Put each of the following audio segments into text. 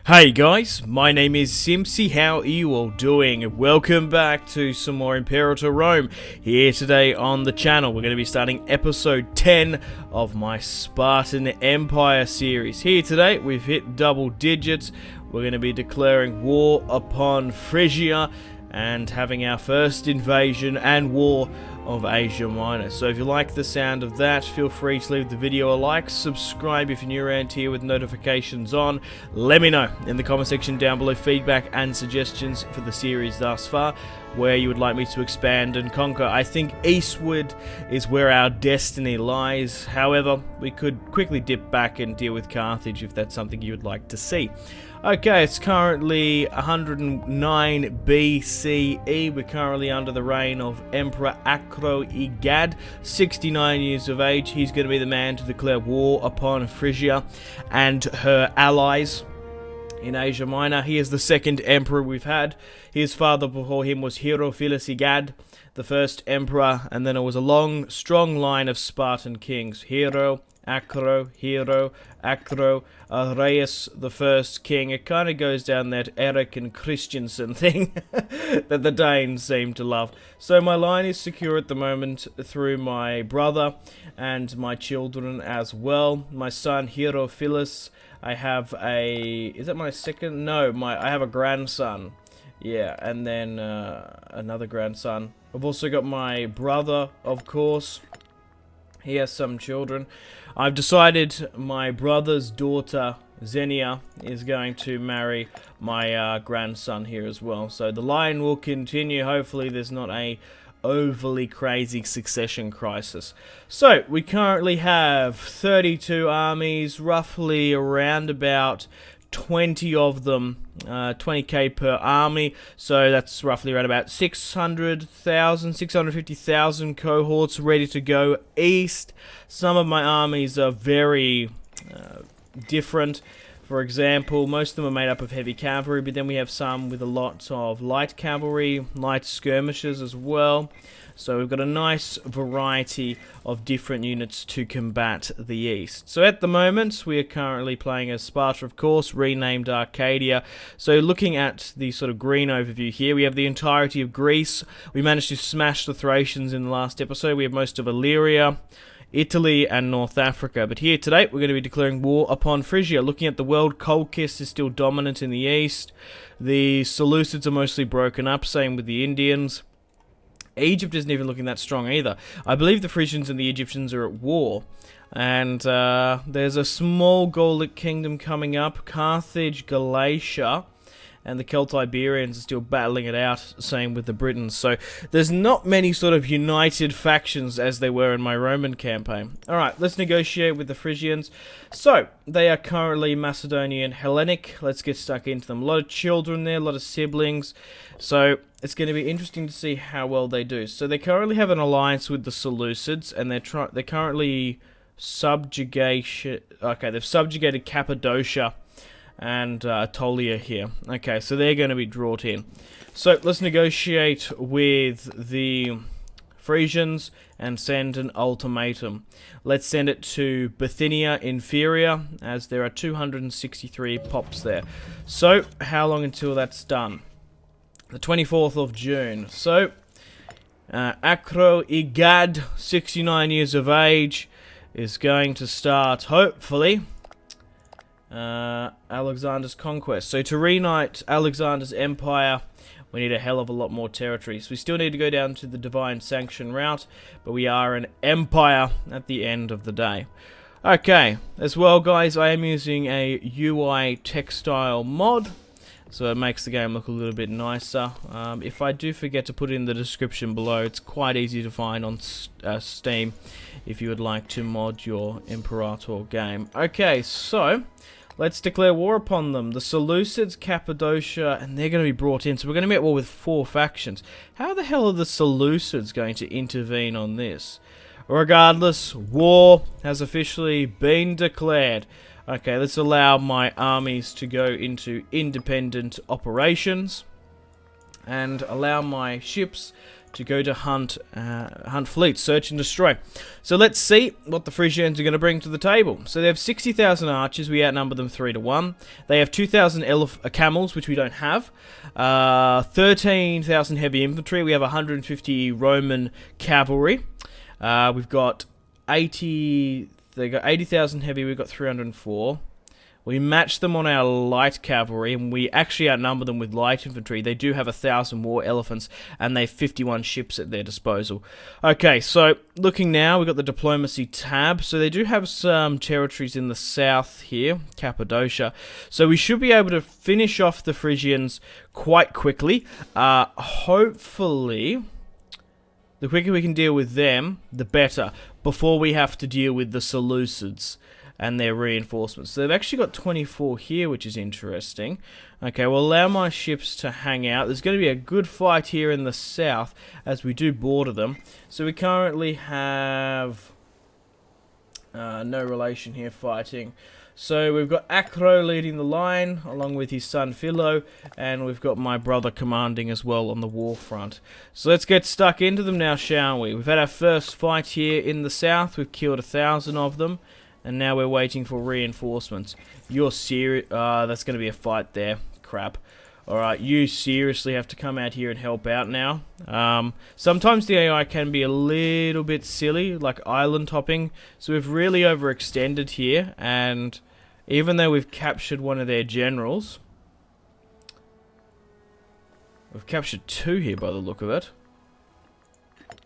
Hey guys, my name is Simpzy. How are you all doing? Welcome back to some more Imperator Rome. Here today on the channel, we're going to be starting episode 10 of my Spartan Empire series. Here today, we've hit double digits. We're going to be declaring war upon Phrygia and having our first invasion and war of Asia Minor. So if you like the sound of that, feel free to leave the video a like, subscribe if you're new around here with notifications on. Let me know in the comment section down below feedback and suggestions for the series thus far, where you would like me to expand and conquer. I think eastward is where our destiny lies. However, we could quickly dip back and deal with Carthage if that's something you would like to see. Okay, it's currently 109 BCE. We're currently under the reign of Emperor Acro-Igad, 69 years of age. He's going to be the man to declare war upon Phrygia and her allies in Asia Minor. He is the second emperor we've had. His father before him was Herophilus Igad, the first emperor, and then it was a long, strong line of Spartan kings. Hero, Acro, Reyes, the first king. It kind of goes down that Eric and Christiansen thing that the Danes seem to love. So my line is secure at the moment through my brother and my children as well. My son Herophilus, I have a... is that my second? No, I have a grandson. Yeah, and then another grandson. I've also got my brother, of course. He has some children. I've decided my brother's daughter, Xenia, is going to marry my grandson here as well. So the line will continue. Hopefully there's not a overly crazy succession crisis. So we currently have 32 armies, roughly around about 20 of them, 20k per army, so that's roughly around about 650,000 cohorts ready to go east. Some of my armies are very different. For example, most of them are made up of heavy cavalry, but then we have some with a lot of light cavalry, light skirmishers as well. So we've got a nice variety of different units to combat the east. So at the moment, we are currently playing as Sparta, of course, renamed Arcadia. So looking at the sort of green overview here, we have the entirety of Greece. We managed to smash the Thracians in the last episode. We have most of Illyria, Italy, and North Africa. But here today, we're going to be declaring war upon Phrygia. Looking at the world, Colchis is still dominant in the east. The Seleucids are mostly broken up, same with the Indians. Egypt isn't even looking that strong either. I believe the Frisians and the Egyptians are at war. And there's a small Gallic kingdom coming up, Carthage, Galatia. And the Celtiberians are still battling it out, same with the Britons. So there's not many sort of united factions as they were in my Roman campaign. Alright, let's negotiate with the Phrygians. So, they are currently Macedonian Hellenic. Let's get stuck into them. A lot of children there, a lot of siblings. So, it's going to be interesting to see how well they do. So, they currently have an alliance with the Seleucids, and they're currently subjugation... okay, they've subjugated Cappadocia and Atolia here. Okay, so they're going to be brought in. So let's negotiate with the Frisians and send an ultimatum. Let's send it to Bithynia Inferior, as there are 263 pops there. So how long until that's done? The 24th of June. So Acro-Igad, 69 years of age, is going to start, hopefully, Alexander's conquest. So to reunite Alexander's empire, we need a hell of a lot more territories. We still need to go down to the divine sanction route, but we are an empire at the end of the day. Okay, as well guys, I am using a UI textile mod, so it makes the game look a little bit nicer. If I do forget to put it in the description below, it's quite easy to find on Steam if you would like to mod your Imperator game. Okay, so let's declare war upon them. The Seleucids, Cappadocia, and they're going to be brought in. So we're going to be at war with 4 factions. How the hell are the Seleucids going to intervene on this? Regardless, war has officially been declared. Okay, let's allow my armies to go into independent operations and allow my ships to go to hunt fleets, search and destroy. So let's see what the Phrygians are going to bring to the table. So they have 60,000 archers. We outnumber them 3-1. They have 2,000 camels, which we don't have. 13,000 heavy infantry. We have 150 Roman cavalry. We've got 80. They got 80,000 heavy. We've got 304. We match them on our light cavalry, and we actually outnumber them with light infantry. They do have 1,000 war elephants, and they have 51 ships at their disposal. Okay, so looking now, we've got the diplomacy tab. So they do have some territories in the south here, Cappadocia. So we should be able to finish off the Phrygians quite quickly. Hopefully, the quicker we can deal with them, the better, before we have to deal with the Seleucids and their reinforcements. So they've actually got 24 here, which is interesting. Okay, we'll allow my ships to hang out. There's going to be a good fight here in the south as we do border them. So we currently have no relation here fighting. So we've got Acro leading the line, along with his son Philo, and we've got my brother commanding as well on the war front. So let's get stuck into them now, shall we? We've had our first fight here in the south. We've killed 1,000 of them. And now we're waiting for reinforcements. You're serious? That's going to be a fight there. Crap. Alright, you seriously have to come out here and help out now. Sometimes the AI can be a little bit silly, like island hopping. So we've really overextended here. And even though we've captured one of their generals, we've captured 2 here by the look of it.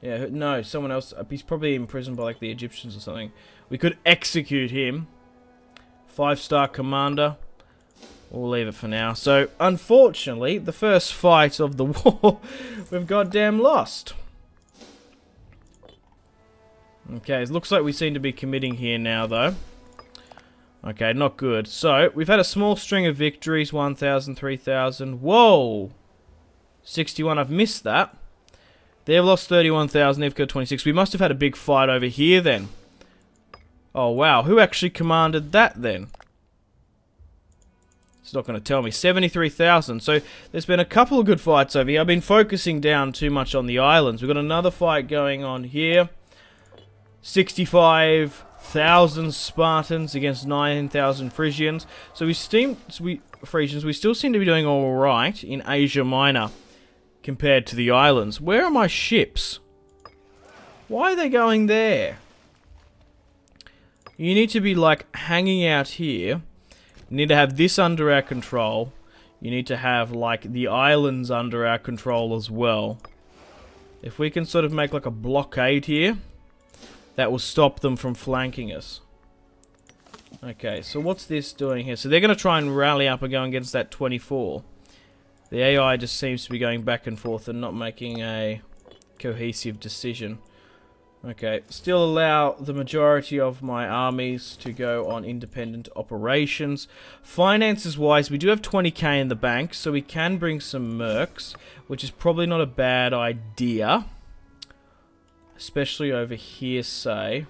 Yeah, no, someone else. He's probably imprisoned by like the Egyptians or something. We could execute him. 5-star commander. We'll leave it for now. So, unfortunately, the first fight of the war, we've goddamn lost. Okay, it looks like we seem to be committing here now, though. Okay, not good. So, we've had a small string of victories. 1,000, 3,000. Whoa! 61, I've missed that. They've lost 31,000, they've got 26. We must have had a big fight over here then. Oh, wow. Who actually commanded that then? It's not going to tell me. 73,000. So, there's been a couple of good fights over here. I've been focusing down too much on the islands. We've got another fight going on here. 65,000 Spartans against 9,000 Phrygians. So, Phrygians, we still seem to be doing alright in Asia Minor compared to the islands. Where are my ships? Why are they going there? You need to be, like, hanging out here. You need to have this under our control. You need to have, like, the islands under our control as well. If we can sort of make, like, a blockade here, that will stop them from flanking us. Okay, so what's this doing here? So they're going to try and rally up and go against that 24. The AI just seems to be going back and forth and not making a cohesive decision. Okay, still allow the majority of my armies to go on independent operations. Finances-wise, we do have 20k in the bank, so we can bring some mercs, which is probably not a bad idea. Especially over here, say.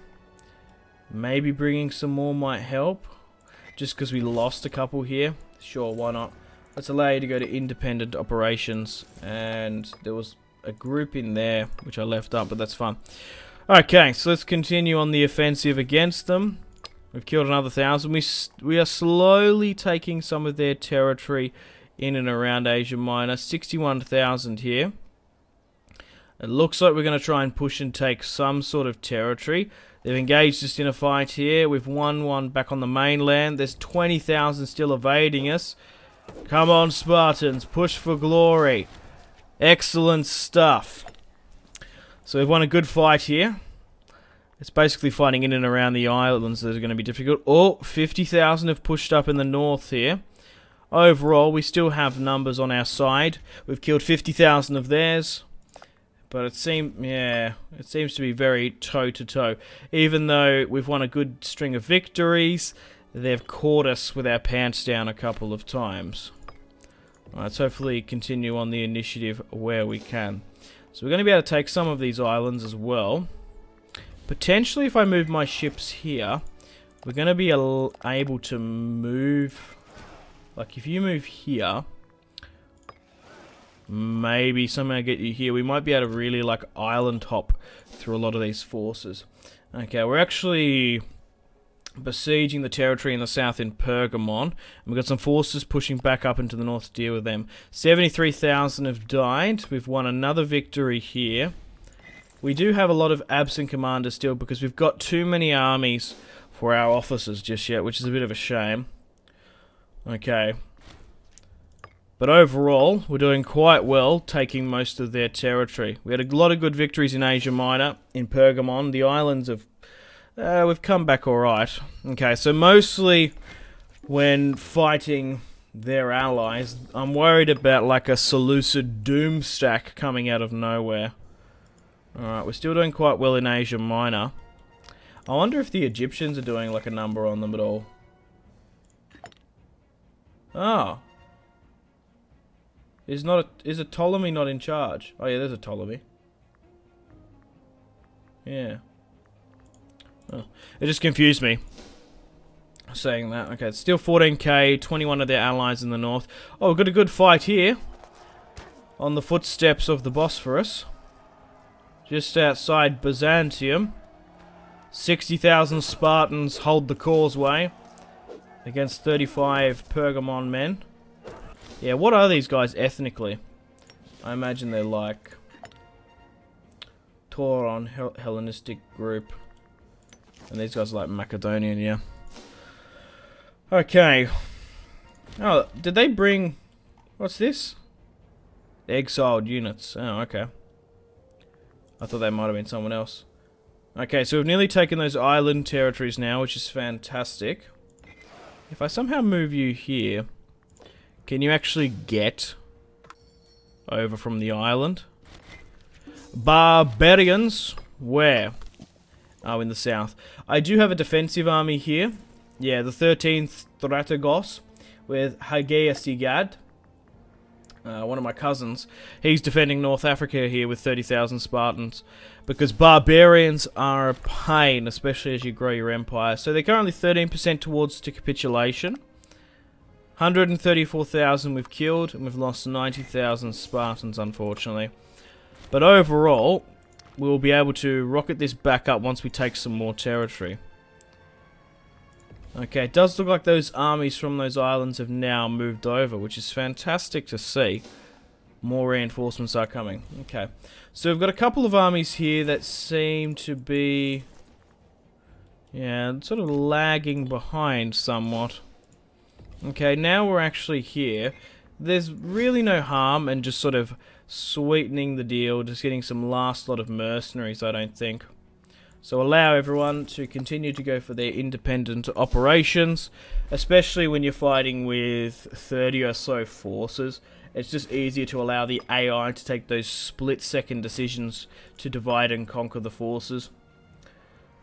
Maybe bringing some more might help. Just because we lost a couple here. Sure, why not? Let's allow you to go to independent operations. And there was a group in there, which I left up, but that's fine. Okay, so let's continue on the offensive against them. We've killed another 1,000. We are slowly taking some of their territory in and around Asia Minor. 61,000 here. It looks like we're going to try and push and take some sort of territory. They've engaged us in a fight here. We've won one back on the mainland. There's 20,000 still evading us. Come on, Spartans. Push for glory. Excellent stuff. So we've won a good fight here. It's basically fighting in and around the islands that are going to be difficult. Oh, 50,000 have pushed up in the north here. Overall, we still have numbers on our side. We've killed 50,000 of theirs. But it seems to be very toe-to-toe. Even though we've won a good string of victories, they've caught us with our pants down a couple of times. Alright, let's hopefully continue on the initiative where we can. So we're going to be able to take some of these islands as well. Potentially, if I move my ships here, we're going to be able to move... Like, if you move here... maybe somehow get you here. We might be able to really like island hop through a lot of these forces. Okay, we're actually besieging the territory in the south in Pergamon. And we've got some forces pushing back up into the north to deal with them. 73,000 have died. We've won another victory here. We do have a lot of absent commanders still because we've got too many armies for our officers just yet, which is a bit of a shame. Okay. But overall, we're doing quite well, taking most of their territory. We had a lot of good victories in Asia Minor, in Pergamon. The islands have... we've come back alright. Okay, so mostly when fighting their allies, I'm worried about like a Seleucid doom stack coming out of nowhere. Alright, we're still doing quite well in Asia Minor. I wonder if the Egyptians are doing like a number on them at all. Oh. Is a Ptolemy not in charge? Oh yeah, there's a Ptolemy. Yeah. Oh. It just confused me. Saying that. Okay, it's still 14k, 21 of their allies in the north. Oh, we've got a good fight here. On the footsteps of the Bosphorus. Just outside Byzantium. 60,000 Spartans hold the causeway. Against 35 Pergamon men. Yeah, what are these guys ethnically? I imagine they're like... Tauron, Hellenistic group. And these guys are like Macedonian, yeah. Okay. Oh, did they bring... What's this? Exiled units. Oh, okay. I thought they might have been someone else. Okay, so we've nearly taken those island territories now, which is fantastic. If I somehow move you here, can you actually get over from the island? Barbarians, where? Oh, in the south. I do have a defensive army here. Yeah, the 13th Strategos with Hagia Sigad. One of my cousins. He's defending North Africa here with 30,000 Spartans. Because barbarians are a pain, especially as you grow your empire. So they're currently 13% towards to capitulation. 134,000 we've killed, and we've lost 90,000 Spartans, unfortunately. But overall, we'll be able to rocket this back up once we take some more territory. Okay, it does look like those armies from those islands have now moved over, which is fantastic to see. More reinforcements are coming. Okay, so we've got a couple of armies here that seem to be... yeah, sort of lagging behind somewhat. Okay, now we're actually here. There's really no harm in just sort of sweetening the deal, just getting some last lot of mercenaries, I don't think. So allow everyone to continue to go for their independent operations, especially when you're fighting with 30 or so forces. It's just easier to allow the AI to take those split-second decisions to divide and conquer the forces.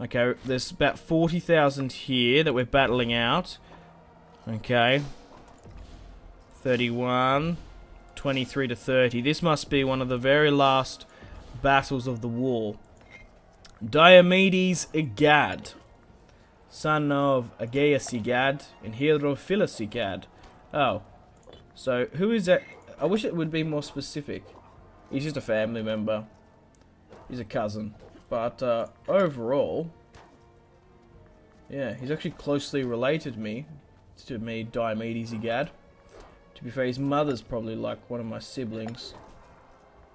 Okay, there's about 40,000 here that we're battling out. Okay. 31, 23 to 30. This must be one of the very last battles of the war. Diomedes Egad, son of Aegeasigad and Hierophilasigad. Oh, so who is that? I wish it would be more specific. He's just a family member. He's a cousin. But overall, yeah, he's actually closely related to me, Diomedes Egad. To be fair, his mother's probably like one of my siblings.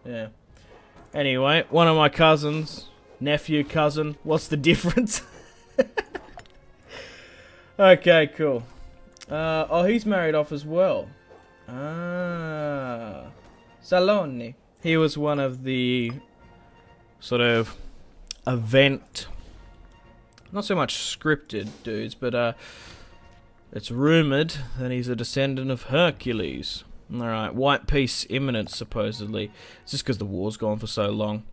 Yeah. Anyway, one of my cousins... nephew, cousin, what's the difference? Okay, cool. Oh, he's married off as well. Ah. Saloni. He was one of the sort of event, not so much scripted dudes, but it's rumoured that he's a descendant of Hercules. Alright, white peace imminent, supposedly. It's just because the war's gone for so long.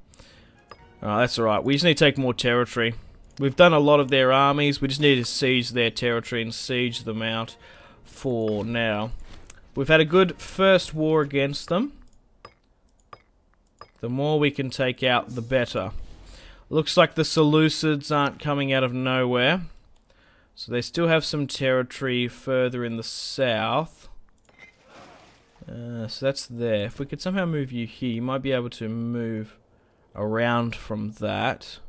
Alright, that's alright. We just need to take more territory. We've done a lot of their armies. We just need to siege their territory and siege them out for now. We've had a good first war against them. The more we can take out, the better. Looks like the Seleucids aren't coming out of nowhere. So they still have some territory further in the south. So that's there. If we could somehow move you here, you might be able to move around from that.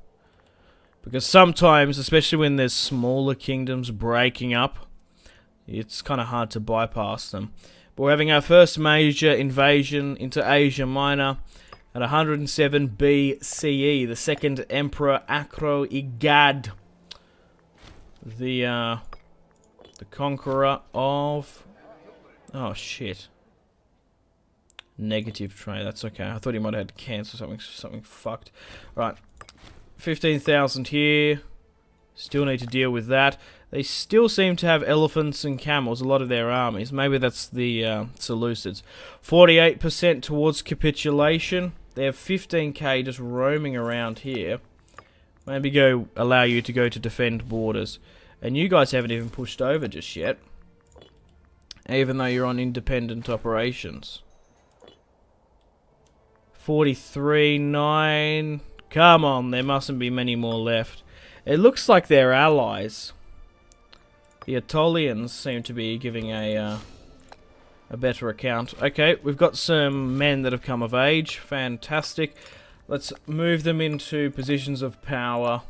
Because sometimes, especially when there's smaller kingdoms breaking up, it's kind of hard to bypass them. But we're having our first major invasion into Asia Minor at 107 BCE. The second Emperor Acro-Igad, the conqueror of... Oh, shit. Negative trade, that's okay. I thought he might have had to cancel something fucked. Right, 15,000 here. Still need to deal with that. They still seem to have elephants and camels, a lot of their armies. Maybe that's the Seleucids. 48% towards capitulation. They have 15k just roaming around here. Maybe allow you to go to defend borders. And you guys haven't even pushed over just yet. Even though you're on independent operations. 43.9. Come on, there mustn't be many more left. It looks like they're allies. The Aetolians seem to be giving a better account. Okay, we've got some men that have come of age. Fantastic. Let's move them into positions of power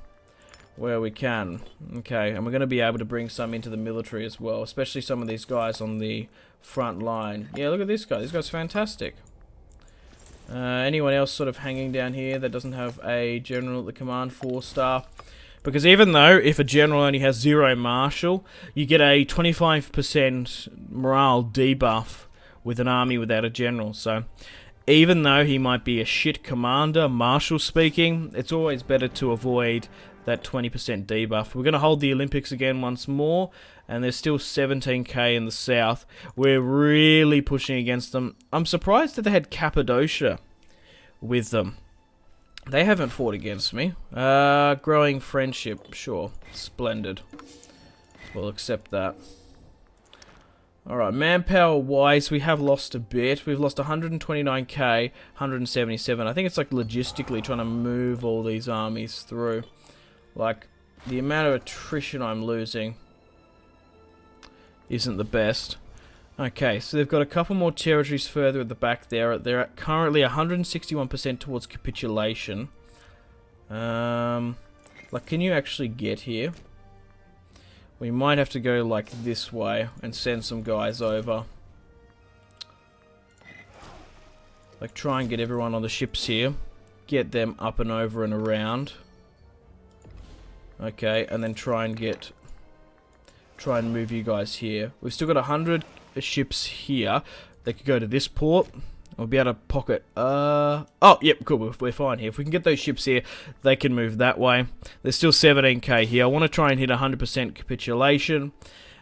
where we can. Okay, and we're going to be able to bring some into the military as well, especially some of these guys on the front line. Yeah, look at this guy. This guy's fantastic. Anyone else sort of hanging down here that doesn't have a general at the command 4-star? Because even though if a general only has 0 marshal, you get a 25% morale debuff with an army without a general. So even though he might be a shit commander, marshal speaking, it's always better to avoid that 20% debuff. We're going to hold the Olympics again once more, and there's still 17k in the south. We're really pushing against them. I'm surprised that they had Cappadocia with them. They haven't fought against me. Growing friendship, sure. Splendid. We'll accept that. Alright, manpower-wise, we have lost a bit. We've lost 129k, 177. I think it's like logistically trying to move all these armies through. Like, the amount of attrition I'm losing isn't the best. Okay, so they've got a couple more territories further at the back there. They're at currently 161% towards capitulation. Like, can you actually get here? We might have to go, like, this way and send some guys over. Like, try and get everyone on the ships here. Get them up and over and around. Okay, and then try and move you guys here. We've still got 100 ships here. They could go to this port. We'll be able to pocket... Oh, yep, cool. We're fine here. If we can get those ships here, they can move that way. There's still 17k here. I want to try and hit 100% capitulation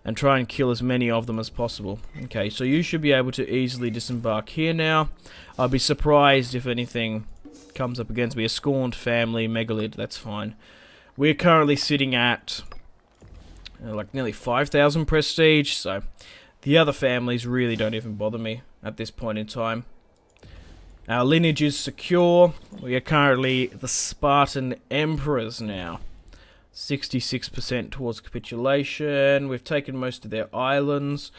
and try and kill as many of them as possible. Okay, so you should be able to easily disembark here now. I'll be surprised if anything comes up against me. A scorned family, megalith, that's fine. We're currently sitting at like nearly 5,000 prestige, so the other families really don't even bother me at this point in time. Our lineage is secure. We are currently the Spartan Emperors now. 66% towards capitulation. We've taken most of their islands.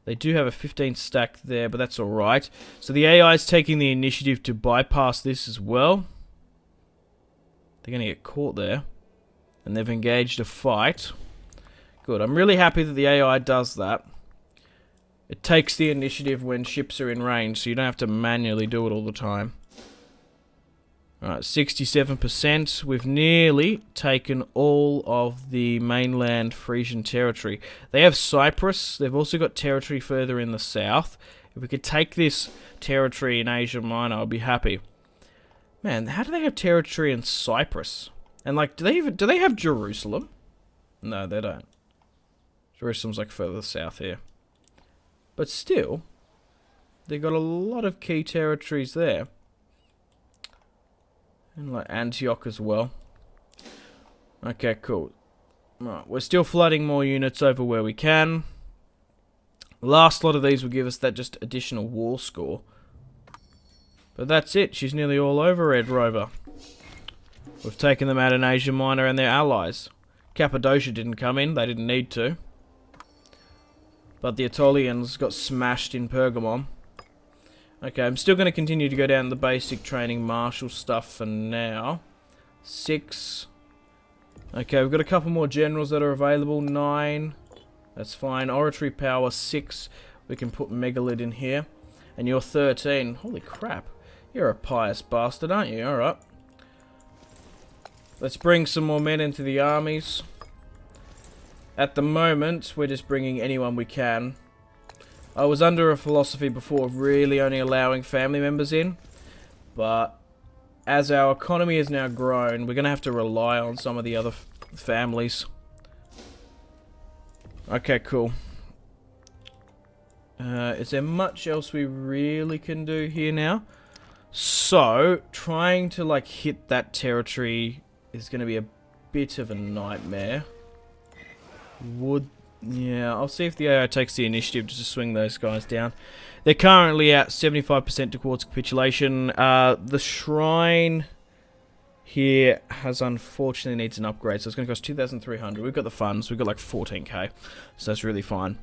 They do have a 15 stack there, but that's alright. So the AI is taking the initiative to bypass this as well. They're going to get caught there. And they've engaged a fight. Good. I'm really happy that the AI does that. It takes the initiative when ships are in range, so you don't have to manually do it all the time. Alright, 67%. We've nearly taken all of the mainland Phrygian territory. They have Cyprus. They've also got territory further in the south. If we could take this territory in Asia Minor, I'd be happy. Man, how do they have territory in Cyprus? And like, do they have Jerusalem? No, they don't. Jerusalem's like further south here. But still, they've got a lot of key territories there. And like Antioch as well. Okay, cool. Right, we're still flooding more units over where we can. Last lot of these will give us that just additional war score. But that's it. She's nearly all over, Red Rover. We've taken them out in Asia Minor and their allies. Cappadocia didn't come in. They didn't need to. But the Aetolians got smashed in Pergamon. Okay, I'm still going to continue to go down the basic training martial stuff for now. 6. Okay, we've got a couple more generals that are available. 9. That's fine. Oratory power 6. We can put Megalith in here. And you're 13. Holy crap. You're a pious bastard, aren't you? Alright. Let's bring some more men into the armies. At the moment, we're just bringing anyone we can. I was under a philosophy before of really only allowing family members in. But as our economy has now grown, we're going to have to rely on some of the other families. Okay, cool. Is there much else we really can do here now? So, trying to like hit that territory is going to be a bit of a nightmare. Yeah, I'll see if the AI takes the initiative just to swing those guys down. They're currently at 75% towards capitulation. The shrine here has unfortunately needs an upgrade, so it's going to cost 2,300. We've got the funds. We've got like 14k, so that's really fine.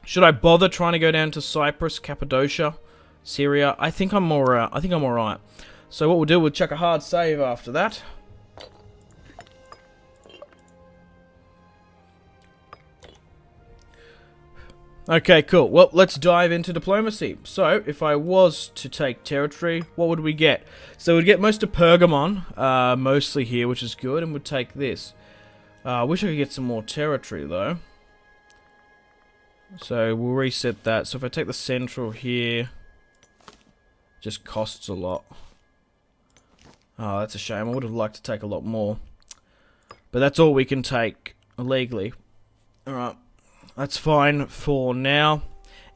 Should I bother trying to go down to Cyprus, Cappadocia, Syria? I think I'm alright. So what we'll do, we'll chuck a hard save after that. Okay, cool. Well, let's dive into diplomacy. So, if I was to take territory, what would we get? So, we'd get most of Pergamon, mostly here, which is good, and we'd take this. I wish I could get some more territory, though. So, we'll reset that. So, if I take the central here, just costs a lot. Oh, that's a shame. I would have liked to take a lot more. But that's all we can take illegally. Alright. That's fine for now,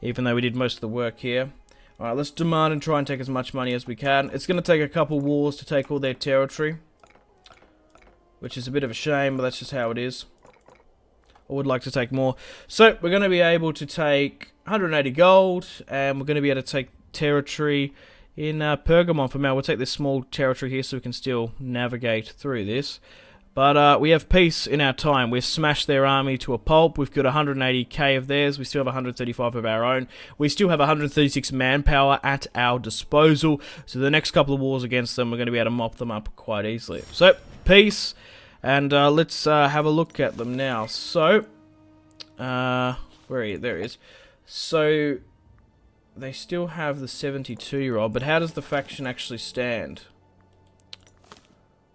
even though we did most of the work here. Alright, let's demand and try and take as much money as we can. It's going to take a couple wars to take all their territory, which is a bit of a shame, but that's just how it is. I would like to take more. So, we're going to be able to take 180 gold, and we're going to be able to take territory in Pergamon for now. We'll take this small territory here so we can still navigate through this. But we have peace in our time. We've smashed their army to a pulp. We've got 180k of theirs. We still have 135 of our own. We still have 136 manpower at our disposal. So the next couple of wars against them, we're going to be able to mop them up quite easily. So, peace. And let's have a look at them now. So, where are you? There he is. So, they still have the 72-year-old. But how does the faction actually stand?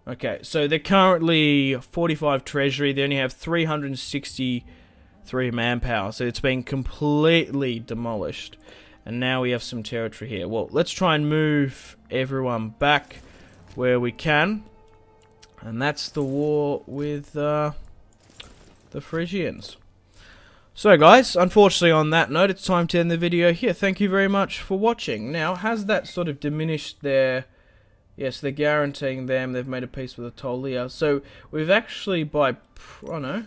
Okay, so they're currently 45 treasury. They only have 363 manpower. So it's been completely demolished. And now we have some territory here. Well, let's try and move everyone back where we can. And that's the war with the Phrygians. So guys, unfortunately on that note, it's time to end the video here. Thank you very much for watching. Now, has that sort of diminished their... Yes, they're guaranteeing them. They've made a peace with Aetolia. So, we've actually by... Oh, no.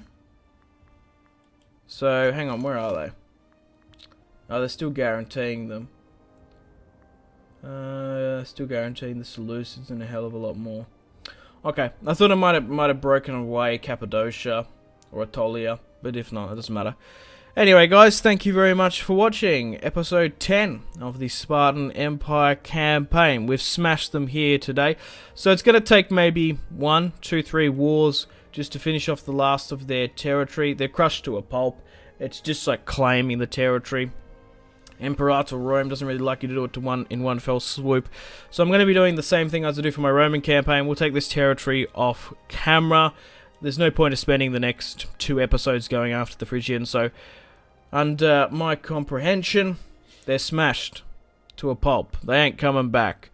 So, hang on. Where are they? Oh, they're still guaranteeing them. Still guaranteeing the Seleucids and a hell of a lot more. Okay. I thought I might have broken away Cappadocia or Aetolia. But if not, it doesn't matter. Anyway, guys, thank you very much for watching episode 10 of the Spartan Empire campaign. We've smashed them here today. So it's going to take maybe 1, 2, 3 wars just to finish off the last of their territory. They're crushed to a pulp. It's just like claiming the territory. Imperator Rome doesn't really like you to do it in one fell swoop. So I'm going to be doing the same thing as I do for my Roman campaign. We'll take this territory off camera. There's no point of spending the next 2 episodes going after the Phrygians, so... Under my comprehension, they're smashed to a pulp. They ain't coming back.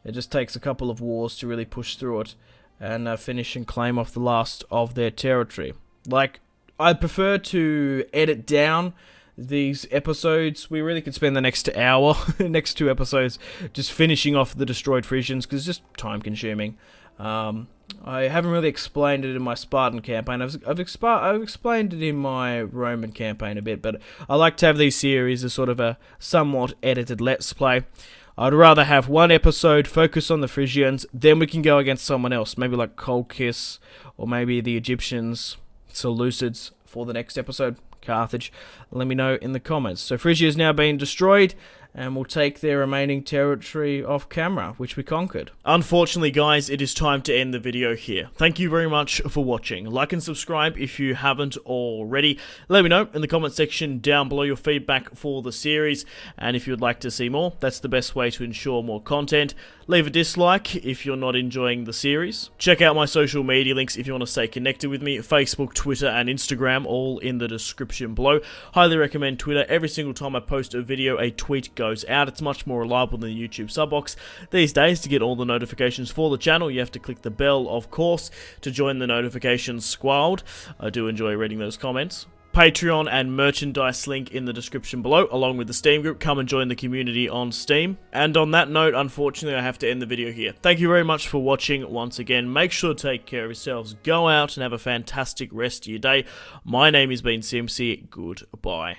It just takes a couple of wars to really push through it and finish and claim off the last of their territory. Like, I prefer to edit down these episodes. We really could spend the next hour, next 2 episodes, just finishing off the destroyed Phrygians, because it's just time-consuming. I haven't really explained it in my Spartan campaign. I've explained it in my Roman campaign a bit, but I like to have these series as sort of a somewhat edited Let's Play. I'd rather have one episode focus on the Phrygians, then we can go against someone else, maybe like Colchis, or maybe the Egyptians, Seleucids, for the next episode, Carthage. Let me know in the comments. So Phrygia has now been destroyed, and we'll take their remaining territory off camera, which we conquered. Unfortunately, guys, it is time to end the video here. Thank you very much for watching. Like and subscribe if you haven't already. Let me know in the comment section down below your feedback for the series, and if you'd like to see more, that's the best way to ensure more content. Leave a dislike if you're not enjoying the series. Check out my social media links if you want to stay connected with me. Facebook, Twitter, and Instagram, all in the description below. Highly recommend Twitter. Every single time I post a video, a tweet goes out. It's much more reliable than the YouTube sub box. These days, to get all the notifications for the channel, you have to click the bell, of course, to join the notifications squad. I do enjoy reading those comments. Patreon and merchandise link in the description below, along with the Steam group. Come and join the community on Steam. And on that note, unfortunately, I have to end the video here. Thank you very much for watching once again. Make sure to take care of yourselves. Go out and have a fantastic rest of your day. My name has been Simpzy. Goodbye.